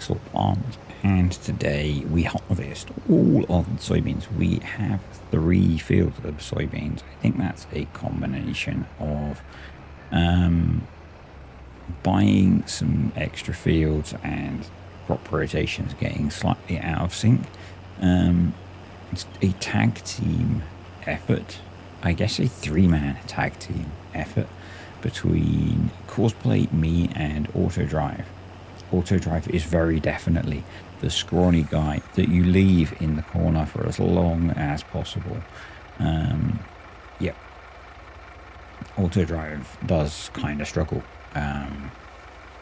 Saxthorpe Farms, and today we harvest all of the soybeans. We have 3 fields of soybeans. I think that's a combination of buying some extra fields and crop rotations getting slightly out of sync. It's a tag team effort, I guess a 3-man tag team effort between Courseplay, me, and Autodrive. Autodrive is very definitely the scrawny guy that you leave in the corner for as long as possible. Yeah, Autodrive does kind of struggle.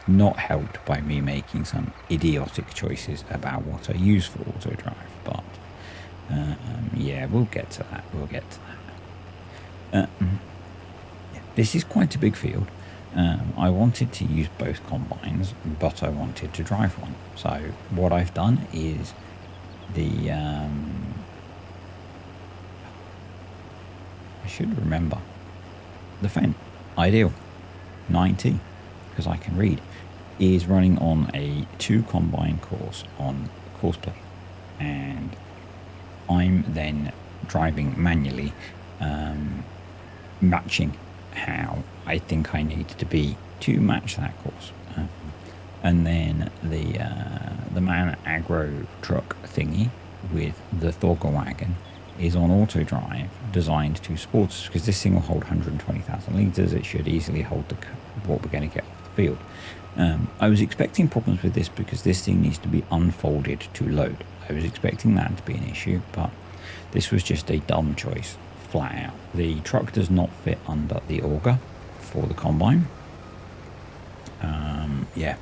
Not helped by me making some idiotic choices about what I use for Autodrive, but yeah, we'll get to that. This is quite a big field. I wanted to use both combines, but I wanted to drive one. So what I've done is I should remember the Fendt Ideal 90, because I can read, is running on a 2 combine course on Courseplay, and I'm then driving manually, matching how I think I need to be to match that course. And then the Man Agro truck thingy with the Thorger wagon is on auto drive, designed to support us, because this thing will hold 120,000 litres. It should easily hold what we're going to get off the field. I was expecting problems with this because this thing needs to be unfolded to load. I was expecting that to be an issue, but this was just a dumb choice, flat out. The truck does not fit under the auger for the combine. Yeah,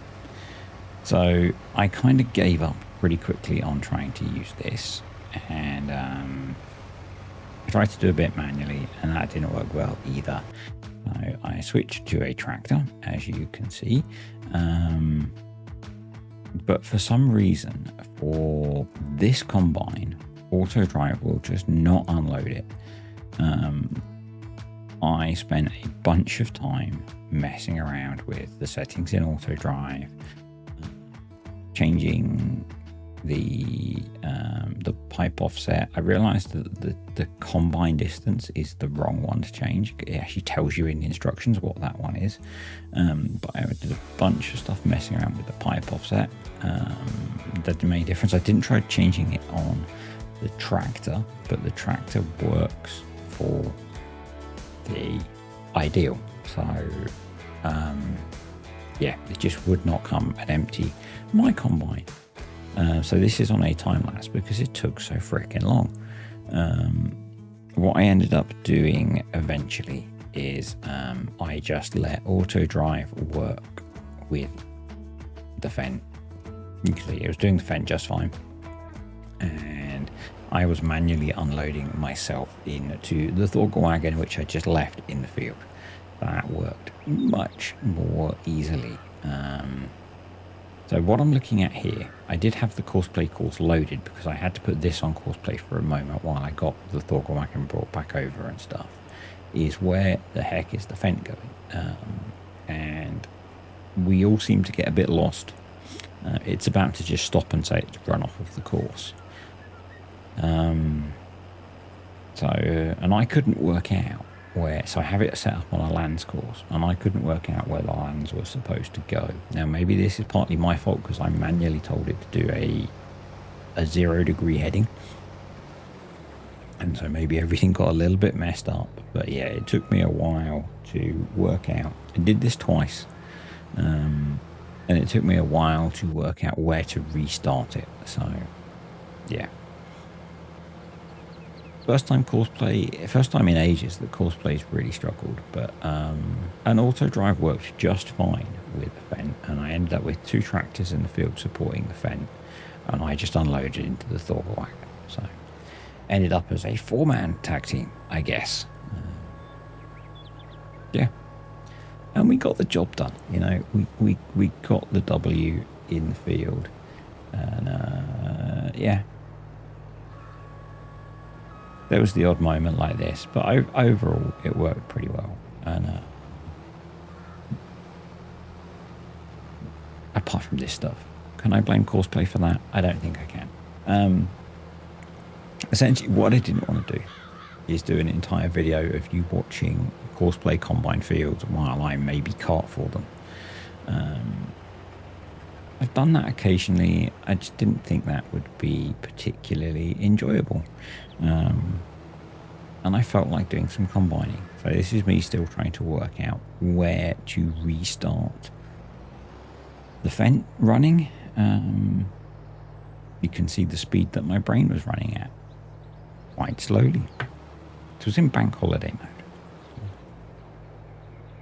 so I kind of gave up pretty quickly on trying to use this, and I tried to do a bit manually, and that didn't work well either. So I switched to a tractor, as you can see, but for some reason, for this combine, auto drive will just not unload it. I spent a bunch of time messing around with the settings in auto drive, changing the pipe offset. I realized that the combine distance is the wrong one to change. It actually tells you in the instructions what that one is, but I did a bunch of stuff messing around with the pipe offset. That made a difference. I didn't try changing it on the tractor, but the tractor works for the Ideal. So yeah, it just would not come and empty my combine. So this is on a time lapse because it took so freaking long. What I ended up doing eventually is I just let auto drive work with the Fendt. You can see it was doing the Fendt just fine, and I was manually unloading myself into the Thorger wagon, which I just left in the field. That worked much more easily. So what I'm looking at here, I did have the Courseplay course loaded because I had to put this on Courseplay for a moment while I got the Thorger wagon brought back over and stuff, is where the heck is the Fendt going? And we all seem to get a bit lost. It's about to just stop and say it's run off of the course. And I couldn't work out where, so I have it set up on a lands course, and I couldn't work out where the lands were supposed to go. Now maybe this is partly my fault because I manually told it to do a 0-degree heading, and so maybe everything got a little bit messed up. But yeah, it took me a while to work out. I did this twice, and it took me a while to work out where to restart it. So yeah, first time in ages that Courseplay's really struggled, but an auto drive worked just fine with the Fendt, and I ended up with 2 tractors in the field supporting the Fendt, and I just unloaded into the Thorger wagon. So ended up as a 4-man tag team, I guess. Yeah, and we got the job done. You know, we got the W in the field, and yeah. There was the odd moment like this, but overall it worked pretty well. And apart from this stuff, Can I blame Courseplay for that? I don't think I can. Essentially, what I didn't want to do is do an entire video of you watching Courseplay combine fields while I maybe cart for them. I've done that occasionally. I just didn't think that would be particularly enjoyable. And I felt like doing some combining. So this is me still trying to work out where to restart the Fendt running. You can see the speed that my brain was running at quite slowly. It was in bank holiday mode.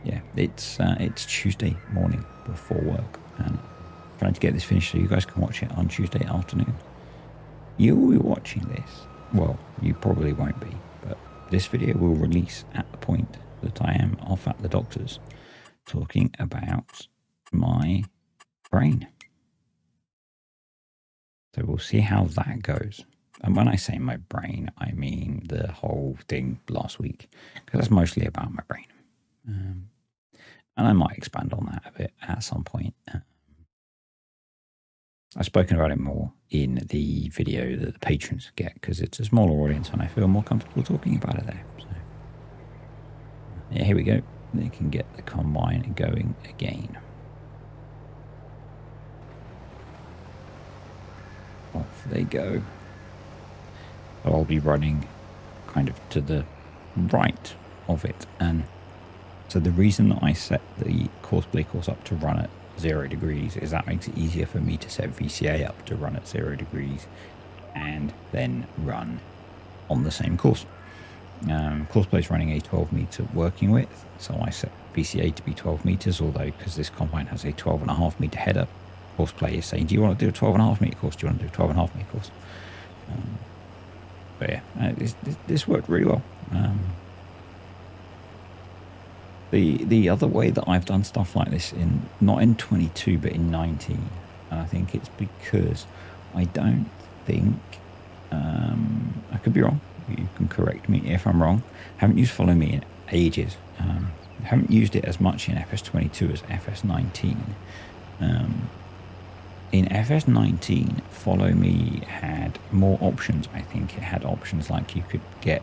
Yeah, it's Tuesday morning before work, and I'm trying to get this finished so you guys can watch it on Tuesday afternoon. You'll be watching this. Well, you probably won't be, but this video will release at the point that I am off at the doctor's talking about my brain. So we'll see how that goes. And when I say my brain, I mean the whole thing last week, because that's mostly about my brain. And I might expand on that a bit at some point. I've spoken about it more in the video that the patrons get, because it's a smaller audience and I feel more comfortable talking about it there. So, yeah, here we go. They can get the combine going again. Off they go. So I'll be running kind of to the right of it. And so the reason that I set the Courseplay course up to run at 0 degrees is that makes it easier for me to set VCA up to run at 0 degrees and then run on the same course. Courseplay is running a 12 meter working width, so I set VCA to be 12 meters, although because this combine has a 12.5 meter header, Courseplay is saying, do you want to do a 12.5 meter course? Do you want to do a 12.5 meter course? But yeah, this worked really well. The other way that I've done stuff like this, not in 22 but in 19, and I think it's because I don't think, I could be wrong, you can correct me if I'm wrong, haven't used Follow Me in ages, haven't used it as much in FS22 as FS19. In FS19, Follow Me had more options. I think it had options like you could get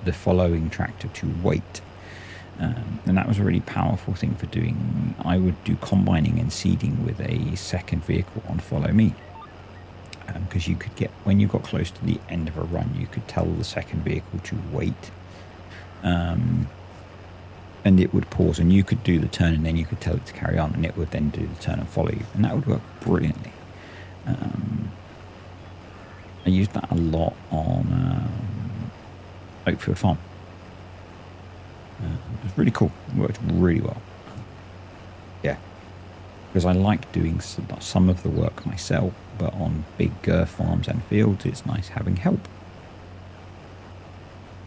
the following tractor to wait. And that was a really powerful thing for doing. I would do combining and seeding with a second vehicle on Follow Me. Because you could get, when you got close to the end of a run, you could tell the second vehicle to wait. And it would pause, and you could do the turn, and then you could tell it to carry on, and it would then do the turn and follow you. And that would work brilliantly. I used that a lot on Oakfield Farm. It was really cool. It worked really well. Yeah. Because I like doing some of the work myself, but on bigger farms and fields, it's nice having help.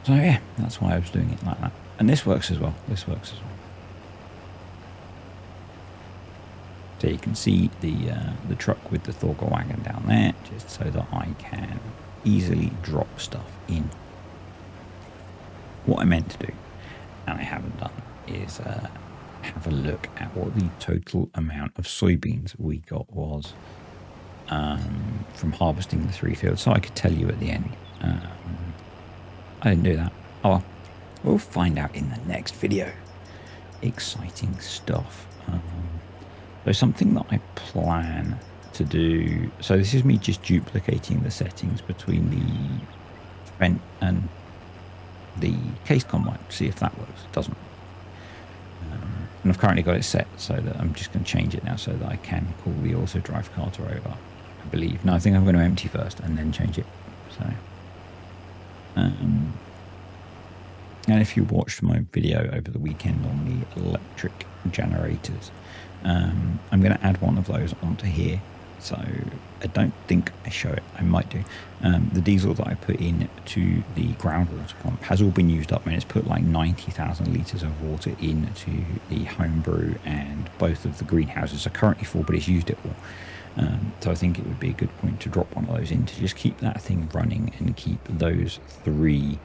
So yeah, that's why I was doing it like that. And this works as well. So you can see the truck with the Thorger wagon down there, just so that I can easily drop stuff in. What I meant to do, and I haven't done, is have a look at what the total amount of soybeans we got was from harvesting the 3 fields, so I could tell you at the end. I didn't do that. Oh well. We'll find out in the next video. Exciting stuff. So something that I plan to do. So this is me just duplicating the settings between the Fendt and the case combine. See if that works. It doesn't. And I've currently got it set so that I'm just going to change it now so that I can pull the auto drive carter over. I believe. No, I think I'm going to empty first and then change it. So. And if you watched my video over the weekend on the electric generators, I'm going to add one of those onto here. So I don't think I show it. I might do. The diesel that I put in to the groundwater pump has all been used up, and it's put like 90,000 litres of water into the homebrew, and both of the greenhouses are currently full, but it's used it all. So I think it would be a good point to drop one of those in to just keep that thing running and keep those 3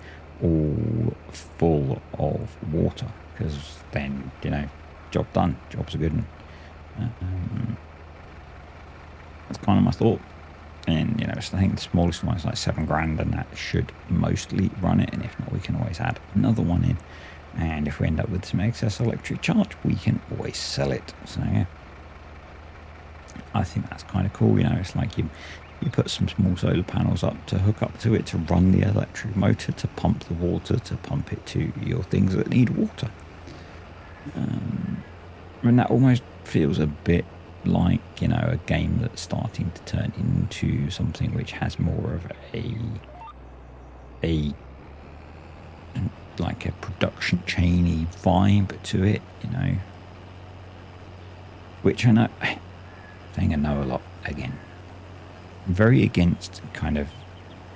all full of water, because then, you know, job done. Job's a good one. That's kind of my thought. And, you know, I think the smallest one is like $7,000, and that should mostly run it. And if not, we can always add another one in. And if we end up with some excess electric charge, we can always sell it. So, yeah, I think that's kind of cool. You know, it's like you put some small solar panels up to hook up to it to run the electric motor, to pump the water, to pump it to your things that need water. And that almost feels a bit like, you know, a game that's starting to turn into something which has more of a like a production chainy vibe to it, you know, which I know, saying I know a lot again. I'm very against kind of,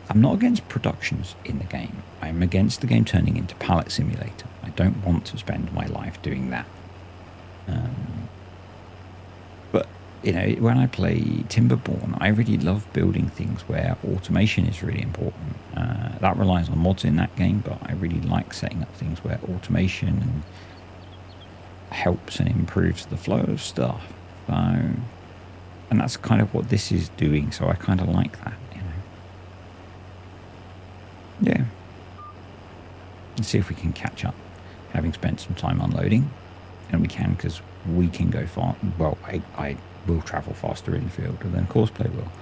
I'm not against productions in the game. I'm against the game turning into pallet simulator. I don't want to spend my life doing that. But, you know, when I play Timberborn, I really love building things where automation is really important. That relies on mods in that game, but I really like setting up things where automation helps and improves the flow of stuff. So, and that's kind of what this is doing, so I kind of like that, you know. Yeah. Let's see if we can catch up, having spent some time unloading. And we can, because we can go far. Well, I will travel faster in the field than Courseplay will,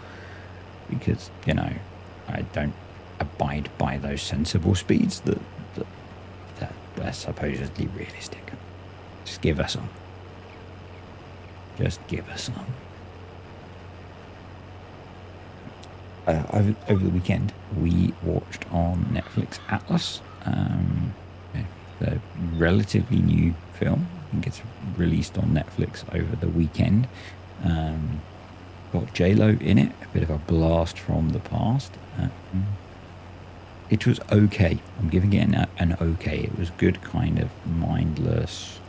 because, you know, I don't abide by those sensible speeds that are supposedly realistic. Just give us some. Just give us some. Over the weekend, we watched on Netflix Atlas, the relatively new film. I think it's released on Netflix over the weekend. Got J-Lo in it, a bit of a blast from the past. It was okay. I'm giving it an okay. It was good, kind of mindless.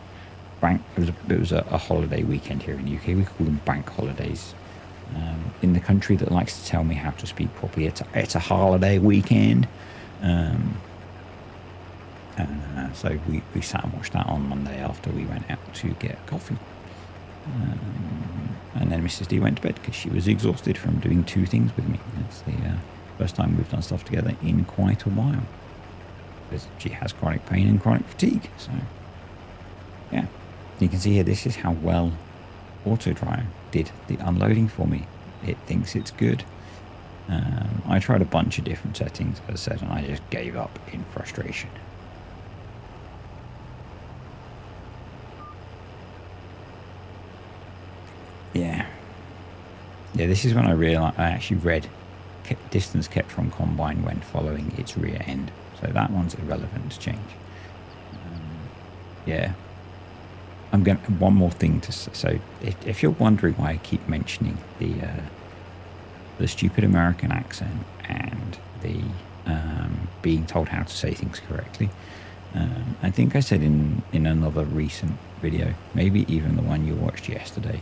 It was a holiday weekend here in the UK. We call them bank holidays. In the country that likes to tell me how to speak properly, it's a holiday weekend. So we sat and watched that on Monday after we went out to get coffee. And then Mrs. D went to bed because she was exhausted from doing two things with me. It's the first time we've done stuff together in quite a while, because she has chronic pain and chronic fatigue. So, yeah. You can see here, this is how well AutoDrive did the unloading for me. It thinks it's good. I tried a bunch of different settings, as I said, and I just gave up in frustration. Yeah, this is when I realized I actually read distance kept from combine when following its rear end. So that one's irrelevant to change. Yeah. I'm going to, one more thing to say. So if you're wondering why I keep mentioning the stupid American accent and the being told how to say things correctly, I think I said in another recent video, maybe even the one you watched yesterday,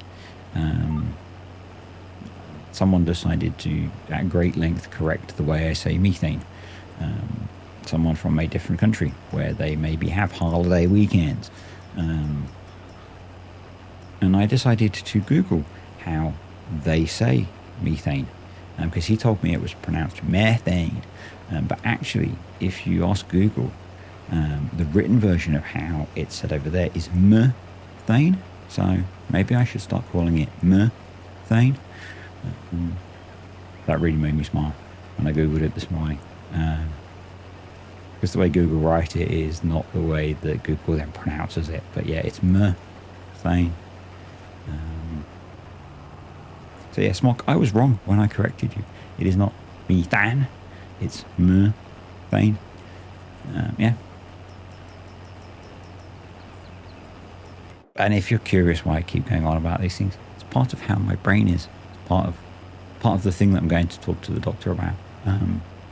someone decided to at great length correct the way I say methane. Someone from a different country where they maybe have holiday weekends. And I decided to Google how they say methane, because he told me it was pronounced methane. But actually, if you ask Google, the written version of how it's said over there is methane. So maybe I should start calling it methane. That really made me smile when I Googled it this morning. Because the way Google write it is not the way that Google then pronounces it. But yeah, it's methane. So yeah, Smok, I was wrong when I corrected you. It is not methane, it's methane. Yeah. And if you're curious why I keep going on about these things, it's part of how my brain is. It's part of the thing that I'm going to talk to the doctor about.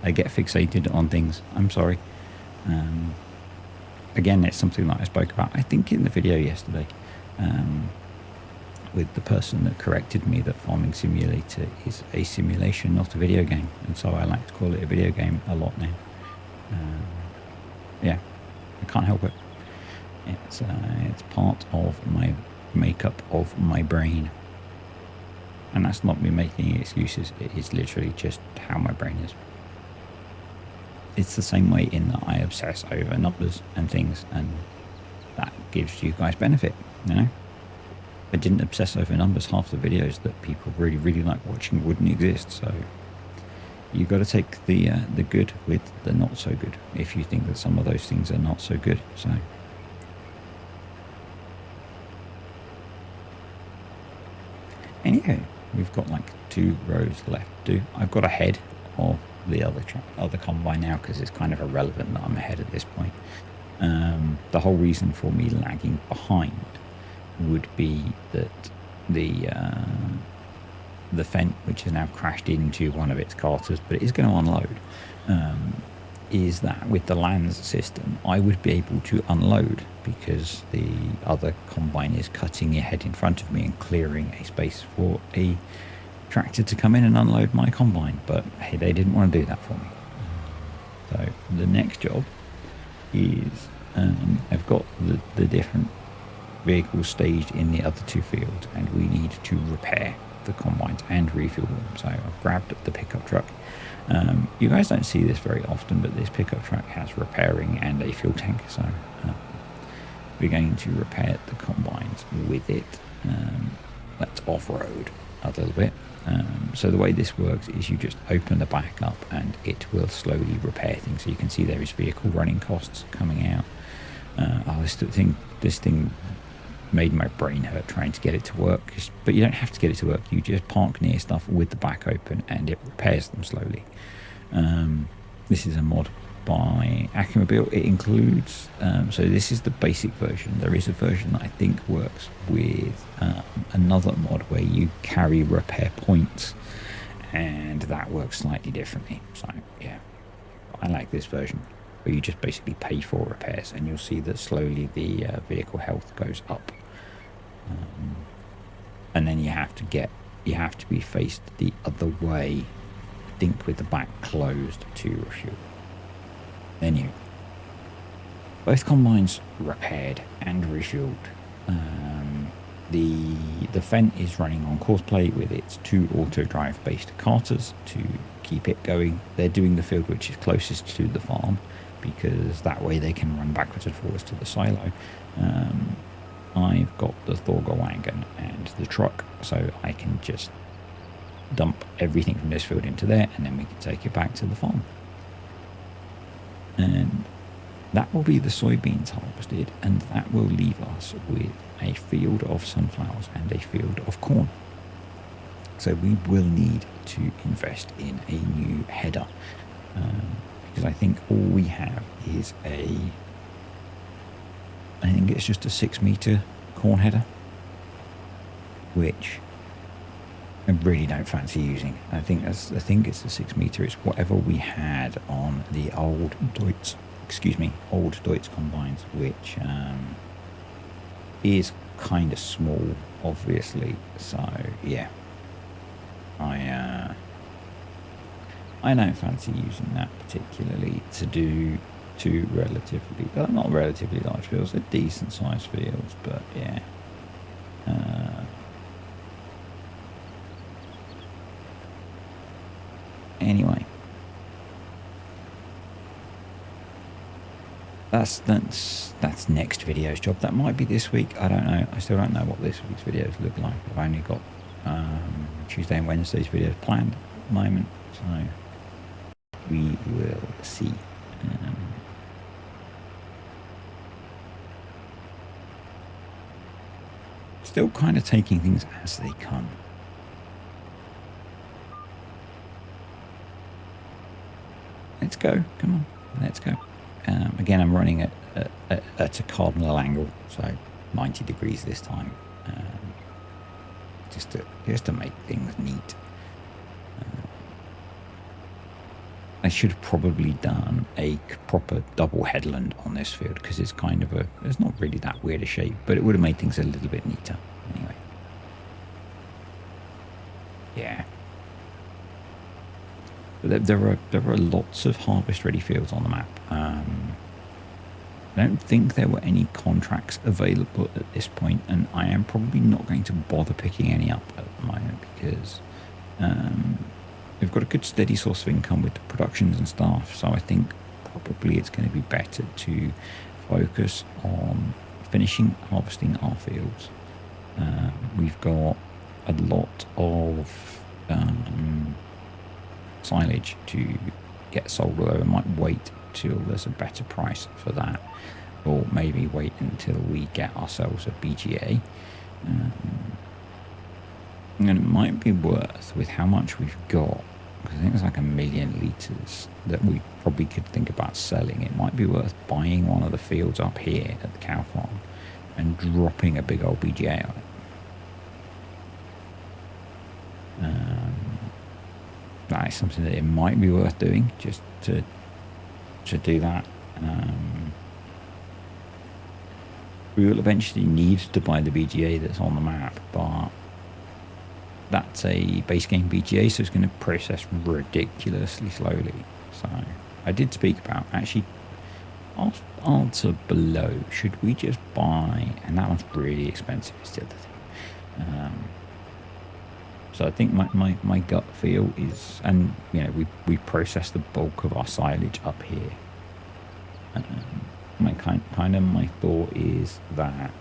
I get fixated on things. I'm sorry. Again, it's something that I spoke about, I think, in the video yesterday, with the person that corrected me that Farming Simulator is a simulation, not a video game. And so I like to call it a video game a lot now. Yeah, I can't help it. It's part of my makeup of my brain. And that's not me making excuses. It is literally just how my brain is. It's the same way in that I obsess over numbers and things, and that gives you guys benefit, you know? If I didn't obsess over numbers, half the videos that people really, really like watching wouldn't exist. So you got to take the good with the not so good if you think that some of those things are not so good. So anyway, we've got like 2 rows left to do. I've got ahead of the other combine now because it's kind of irrelevant that I'm ahead at this point. The whole reason for me lagging behind would be that the Fendt, which has now crashed into one of its carters, but it is going to unload, is that with the LANS system, I would be able to unload because the other combine is cutting ahead in front of me and clearing a space for a tractor to come in and unload my combine. But hey, they didn't want to do that for me. So the next job is I've got the different vehicles staged in the other 2 fields, and we need to repair the combines and refuel them. So I've grabbed the pickup truck. You guys don't see this very often, but this pickup truck has repairing and a fuel tank. So we're going to repair the combines with it. Let's off-road a little bit. So the way this works is you just open the back up and it will slowly repair things. So you can see there is vehicle running costs coming out. This thing made my brain hurt trying to get it to work, but you don't have to get it to work. You just park near stuff with the back open and it repairs them slowly. This is a mod by Akimobile. It includes so this is the basic version. There is a version that I think works with another mod where you carry repair points, and that works slightly differently. So yeah, I like this version where you just basically pay for repairs, and you'll see that slowly the vehicle health goes up. And then you have to be faced the other way, I think, with the back closed to refuel. Then both combines repaired and refueled. The Fendt is running on courseplay with its 2 auto drive based carters to keep it going. They're doing the field which is closest to the farm because that way they can run backwards and forwards to the silo. I've got the Thorger wagon and the truck, so I can just dump everything from this field into there, and then we can take it back to the farm. And that will be the soybeans harvested, and that will leave us with a field of sunflowers and a field of corn. So we will need to invest in a new header, because I think all we have is I think it's just a 6-meter corn header, which I really don't fancy using. I think it's a 6-meter. It's whatever we had on the old Deutz combines, which is kind of small, obviously. So yeah, I don't fancy using that particularly to do 2 not relatively large fields. They're decent sized fields, but yeah. Anyway, that's next video's job. That might be this week. I don't know. I still don't know what this week's videos look like. I've only got Tuesday and Wednesday's videos planned at the moment, so we will see. Still kind of taking things as they come. Let's go. Come on. Let's go. Again, I'm running at a cardinal angle, so 90 degrees this time, just to make things neat. I should have probably done a proper double headland on this field because it's kind of it's not really that weird a shape, but it would have made things a little bit neater anyway. Yeah. But there are lots of harvest ready fields on the map. I don't think there were any contracts available at this point, and I am probably not going to bother picking any up at the moment because we've got a good steady source of income with the productions and staff. So I think probably it's going to be better to focus on finishing harvesting our fields. We've got a lot of silage to get sold, although I might wait till there's a better price for that, or maybe wait until we get ourselves a BGA. And it might be worth, with how much we've got, because I think it's like 1 million litres that we probably could think about selling. It might be worth buying one of the fields up here at the cow farm and dropping a big old BGA on it. That is something that it might be worth doing, just to do that. We will eventually need to buy the BGA that's on the map, but that's a base game BGA, so it's going to process ridiculously slowly. So I did speak about, actually, answer below, should we just buy, and that one's really expensive, is the other thing. So I think my gut feel is, and you know, we process the bulk of our silage up here. My thought is that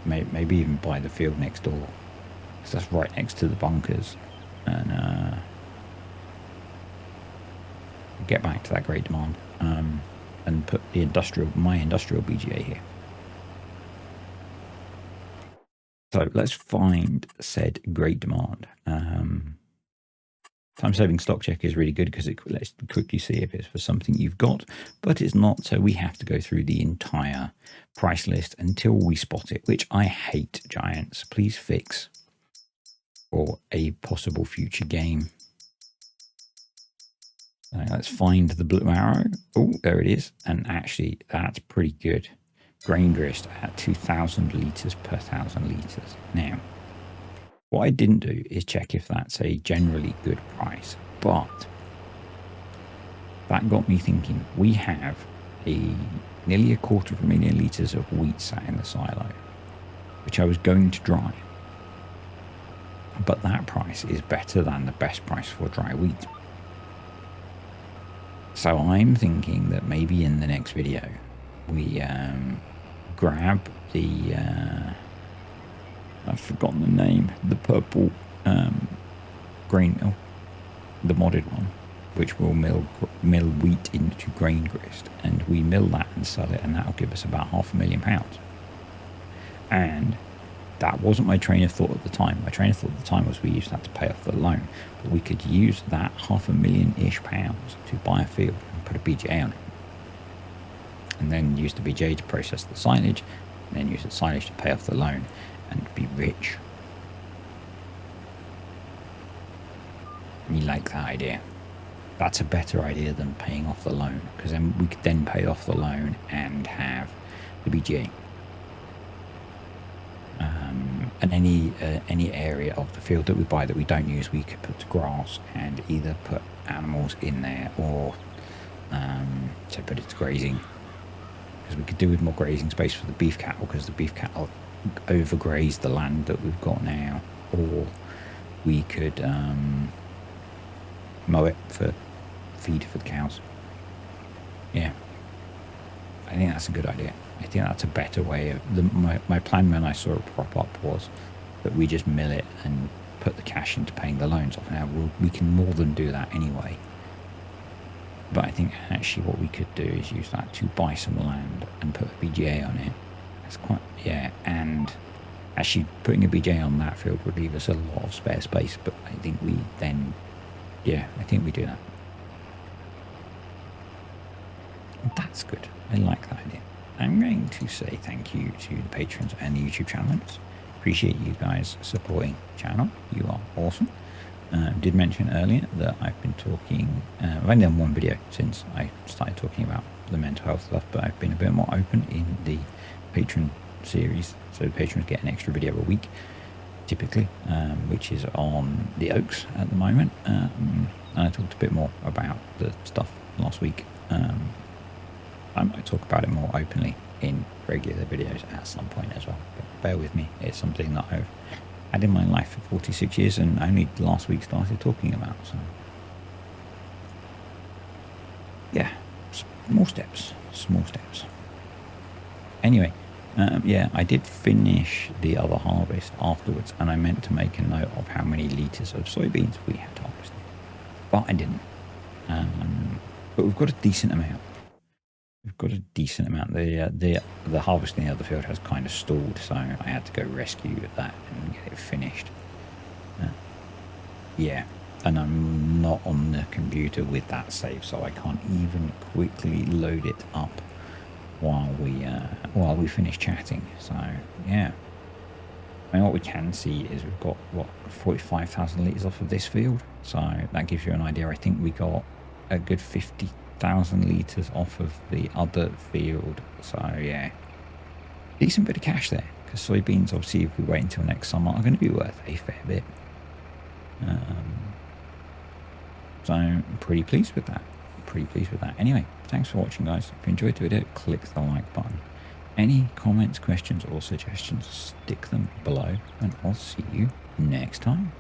maybe even buy the field next door, because that's right next to the bunkers, and get back to that great demand, and put the my industrial BGA here. So let's find said great demand. Time-saving stock check is really good because it lets you quickly see if it's for something you've got, but it's not, so we have to go through the entire price list until we spot it, which I hate, Giants. Please fix for a possible future game. Let's find the blue arrow. Oh, there it is. And actually, that's pretty good. Grain grist at 2,000 litres per 1,000 litres. Now, what I didn't do is check if that's a generally good price, but that got me thinking. We have nearly 250,000 litres of wheat sat in the silo, which I was going to dry. But that price is better than the best price for dry wheat. So I'm thinking that maybe in the next video, we grab the... I've forgotten the name, the purple grain mill, the modded one, which will mill wheat into grain grist, and we mill that and sell it, and that'll give us about £500,000. And that wasn't my train of thought at the time. My train of thought at the time was we used that to pay off the loan, but we could use that £500,000-ish to buy a field and put a BGA on it, and then use the BGA to process the silage, and then use the silage to pay off the loan and be rich. You like that idea? That's a better idea than paying off the loan, because then we could then pay off the loan and have the BGA. And any area of the field that we buy that we don't use, we could put to grass and either put animals in there or so put it to grazing, because we could do with more grazing space for the beef cattle, because the beef cattle overgraze the land that we've got now, or we could mow it for feed for the cows. Yeah, I think that's a good idea. I think that's a better way of my plan when I saw it prop up was that we just mill it and put the cash into paying the loans off. Now we can more than do that anyway, but I think actually what we could do is use that to buy some land and put a BGA on it. That's quite, yeah, and actually putting a BGA on that field would leave us a lot of spare space, but I think we then, yeah, I think we do that. That's good. I like that idea. I'm going to say thank you to the patrons and the YouTube channel members. Appreciate you guys supporting the channel. You are awesome. Did mention earlier that I've been talking, I've only done one video since I started talking about the mental health stuff, but I've been a bit more open in the patron series, so the patrons get an extra video a week typically, which is on the oaks at the moment, and I talked a bit more about the stuff last week. I might talk about it more openly in regular videos at some point as well. But bear with me, it's something that I've had in my life for 46 years and only last week started talking about. So yeah, small steps. Anyway, yeah, I did finish the other harvest afterwards, and I meant to make a note of how many litres of soybeans we had harvested, but I didn't. But we've got a decent amount. The harvest in the other field has kind of stalled, so I had to go rescue that and get it finished. Yeah, and I'm not on the computer with that save, so I can't even quickly load it up while we finish chatting. So yeah, I mean, what we can see is we've got what 45,000 litres off of this field, so that gives you an idea. I think we got a good 50,000 litres off of the other field. So yeah, decent bit of cash there, because soybeans, obviously, if we wait until next summer, are going to be worth a fair bit. So I'm pretty pleased with that. Anyway, thanks for watching, guys. If you enjoyed the video, click the like button. Any comments, questions or suggestions, stick them below, and I'll see you next time.